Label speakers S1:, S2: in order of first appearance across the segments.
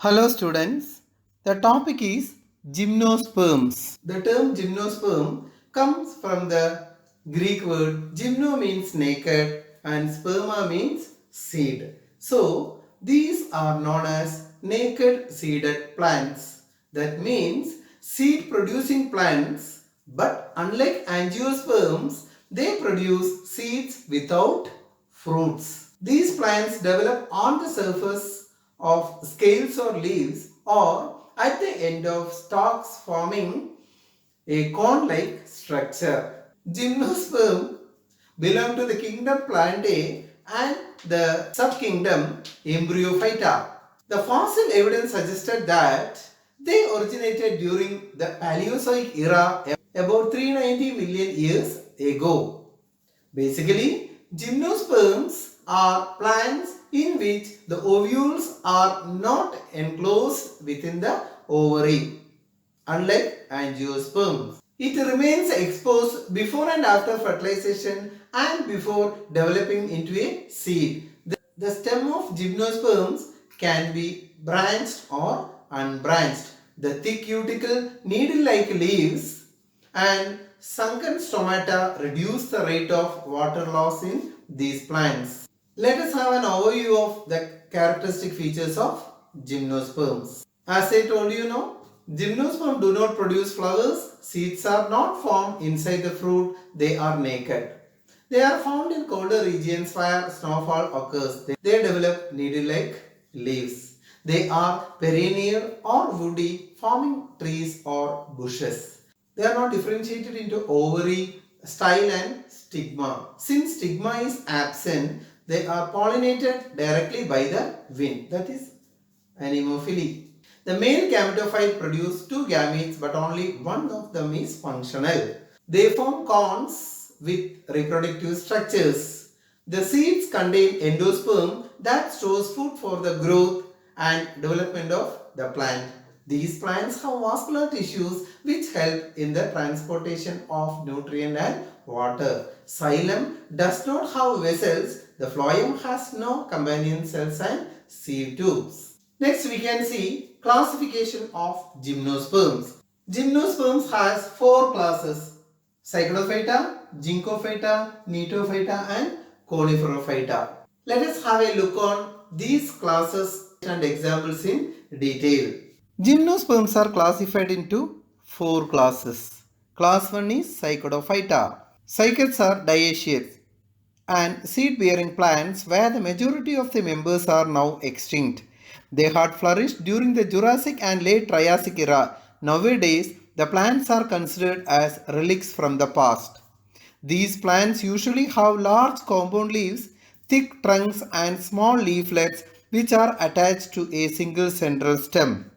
S1: Hello students, the topic is gymnosperms. The term gymnosperm comes from the Greek word gymno means naked and sperma means seed. So these are known as naked seeded plants. That means seed producing plants, but unlike angiosperms, they produce seeds without fruits. These plants develop on the surface of scales or leaves or at the end of stalks, forming a cone-like structure. Gymnosperm belong to the kingdom Plantae and the subkingdom Embryophyta. The fossil evidence suggested that they originated during the Paleozoic era about 390 million years ago. Basically, gymnosperms are plants in which the ovules are not enclosed within the ovary, unlike angiosperms. It remains exposed before and after fertilization and before developing into a seed. The stem of gymnosperms can be branched or unbranched. The thick cuticle needle-like leaves and sunken stomata reduce the rate of water loss in these plants. Let us have an overview of the characteristic features of gymnosperms. As I told you now, gymnosperms do not produce flowers. Seeds are not formed inside the fruit. They are naked. They are found in colder regions where snowfall occurs. They develop needle-like leaves. They are perennial or woody, forming trees or bushes. They are not differentiated into ovary, style and stigma. Since stigma is absent, they are pollinated directly by the wind. That is anemophily. The male gametophyte produces two gametes, but only one of them is functional. They form cones with reproductive structures. The seeds contain endosperm that stores food for the growth and development of the plant. These plants have vascular tissues which help in the transportation of nutrient and water. Xylem does not have vessels. The phloem has no companion cells and sieve tubes. Next we can see classification of gymnosperms. Gymnosperms has four classes: Cyclophyta, Ginkgophyta, Ctophyta and Coniferophyta. Let us have a look on these classes and examples in detail. Gymnosperms are classified into four classes. Class 1 is Cyclophyta. Cycads are dioecious and seed-bearing plants where the majority of the members are now extinct. They had flourished during the Jurassic and late Triassic era. Nowadays, the plants are considered as relics from the past. These plants usually have large compound leaves, thick trunks and small leaflets which are attached to a single central stem.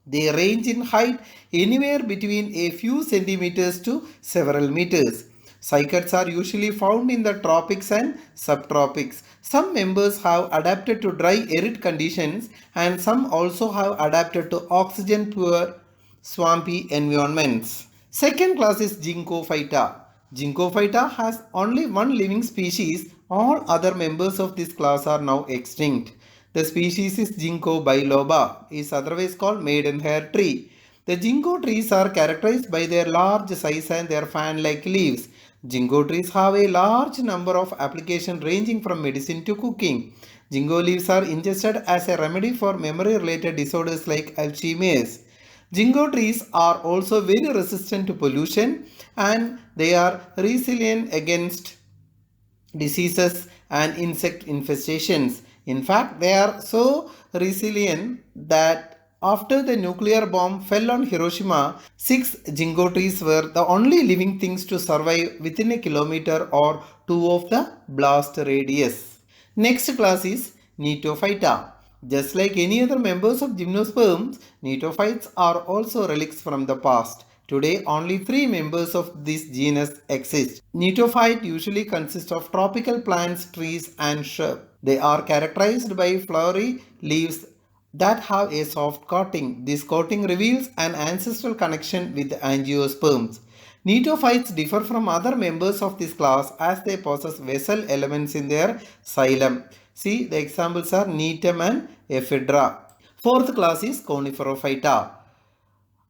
S1: They range in height anywhere between a few centimeters to several meters. Cycads are usually found in the tropics and subtropics. Some members have adapted to dry arid conditions and some also have adapted to oxygen poor swampy environments. Second class is Ginkgophyta. Ginkgophyta has only one living species. All other members of this class are now extinct. The species is Ginkgo Biloba, is otherwise called maidenhair tree. The Ginkgo trees are characterized by their large size and their fan-like leaves. Ginkgo trees have a large number of applications ranging from medicine to cooking. Ginkgo leaves are ingested as a remedy for memory-related disorders like Alzheimer's. Ginkgo trees are also very resistant to pollution and they are resilient against diseases and insect infestations. In fact, they are so resilient that after the nuclear bomb fell on Hiroshima, 6 Ginkgo trees were the only living things to survive within a kilometer or two of the blast radius. Next class is Ctophyta. Just like any other members of gymnosperms, ctophytes are also relics from the past. Today, only 3 members of this genus exist. Ctophyte usually consists of tropical plants, trees and shrubs. They are characterized by flowery leaves that have a soft coating. This coating reveals an ancestral connection with angiosperms. Ctophytes differ from other members of this class as they possess vessel elements in their xylem. See, the examples are Netem and Ephedra. Fourth class is Coniferophyta,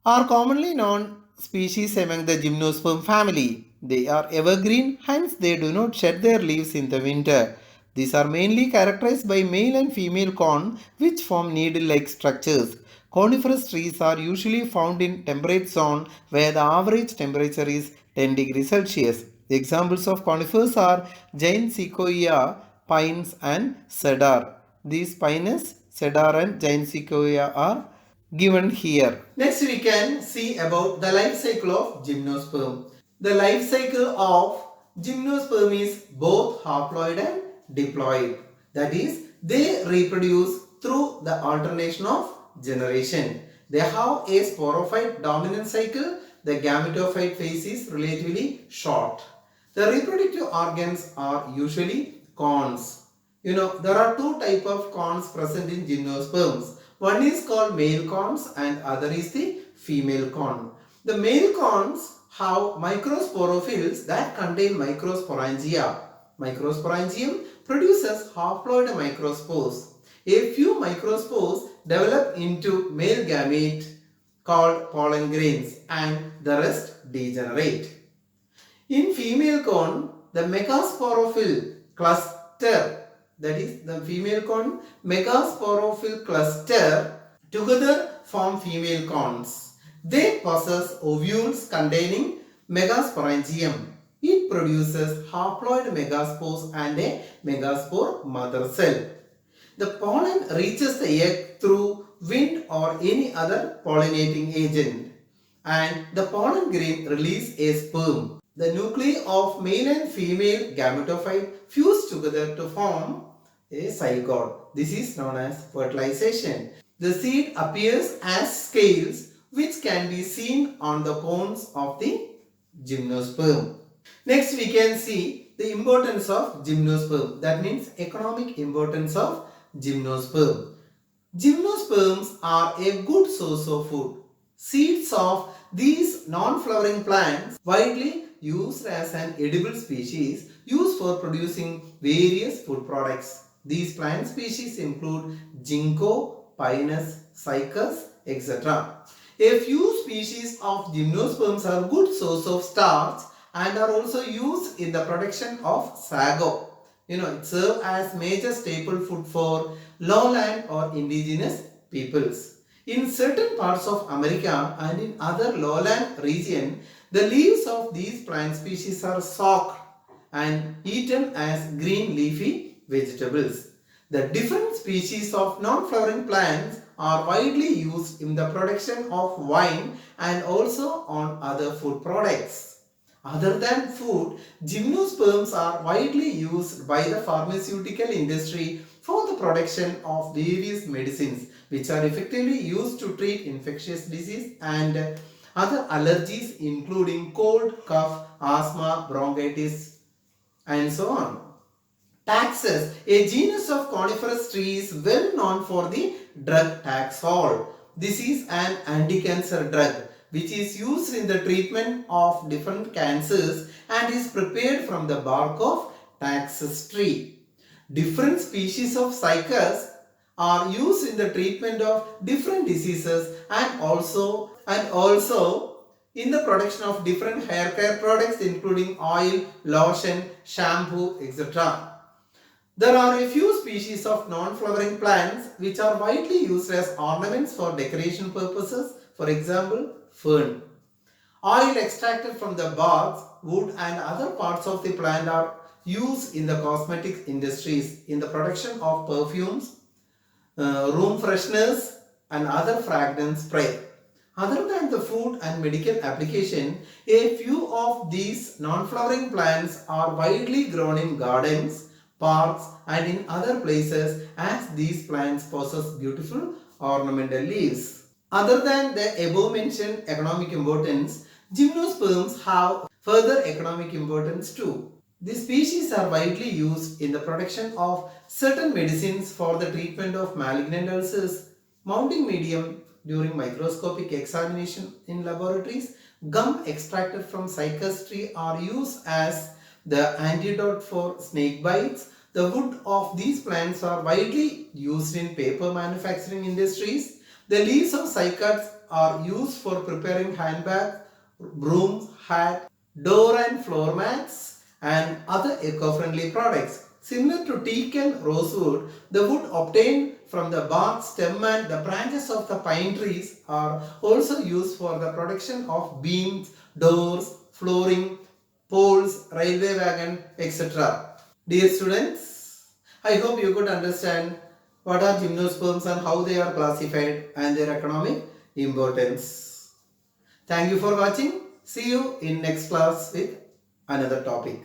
S1: are commonly known species among the Gymnosperm family. They are evergreen, hence they do not shed their leaves in the winter. These are mainly characterized by male and female corm which form needle-like structures. Coniferous trees are usually found in temperate zone where the average temperature is 10 degrees Celsius. The examples of conifers are giant sequoia, pines and cedar. These pines, cedar and giant sequoia are given here. Next we can see about the life cycle of gymnosperm. The life cycle of gymnosperm is both haploid and diploid. That is, they reproduce through the alternation of generation. They have a sporophyte dominant cycle. The gametophyte phase is relatively short. The reproductive organs are usually corns. There are two types of corns present in gymnosperms. One is called male corns and other is the female corn. The male corns have microsporophylls that contain microsporangia. Microsporangium produces haploid microspores. A few microspores develop into male gamete called pollen grains and the rest degenerate. In female corn, the megasporophyll cluster, that is the female corn megasporophyll cluster together form female corns. They possess ovules containing megasporangium. It produces haploid megaspores and a megaspore mother cell. The pollen reaches the egg through wind or any other pollinating agent, and the pollen grain release a sperm. The nuclei of male and female gametophyte fuse together to form a zygote. This is known as fertilization. The seed appears as scales which can be seen on the cones of the gymnosperm. Next we can see the importance of gymnosperm. That means economic importance of gymnosperm. Gymnosperms are a good source of food. Seeds of these non-flowering plants, widely used as an edible species, used for producing various food products. These plant species include ginkgo, pinus, cycas, etc. A few species of gymnosperms are good source of starch and are also used in the production of sago. It serves as major staple food for lowland or indigenous peoples. In certain parts of America and in other lowland region, the leaves of these plant species are soaked and eaten as green leafy vegetables. The different species of non-flowering plants are widely used in the production of wine and also on other food products. Other than food, gymnosperms are widely used by the pharmaceutical industry for the production of various medicines which are effectively used to treat infectious disease and other allergies including cold, cough, asthma, bronchitis and so on. Taxus, a genus of coniferous trees well known for the drug Taxol. This is an anti-cancer drug which is used in the treatment of different cancers and is prepared from the bark of Taxus tree. Different species of cycas are used in the treatment of different diseases and also in the production of different hair care products including oil, lotion, shampoo, etc. There are a few species of non-flowering plants which are widely used as ornaments for decoration purposes. For example, fern. Oil extracted from the bark, wood and other parts of the plant are used in the cosmetics industries in the production of perfumes, room fresheners and other fragrance spray. Other than the food and medical application, a few of these non-flowering plants are widely grown in gardens, parks and in other places as these plants possess beautiful ornamental leaves. Other than the above mentioned economic importance, gymnosperms have further economic importance too. These species are widely used in the production of certain medicines for the treatment of malignant ulcers, mounting medium during microscopic examination in laboratories. Gum extracted from cycas tree are used as the antidote for snake bites. The wood of these plants are widely used in paper manufacturing industries. The leaves of cycads are used for preparing handbags, brooms, hats, door and floor mats, and other eco-friendly products. Similar to teak and rosewood, the wood obtained from the bark, stem and the branches of the pine trees are also used for the production of beams, doors, flooring, poles, railway wagon, etc. Dear students, I hope you could understand what are gymnosperms and how they are classified and their economic importance. Thank you for watching. See you in next class with another topic.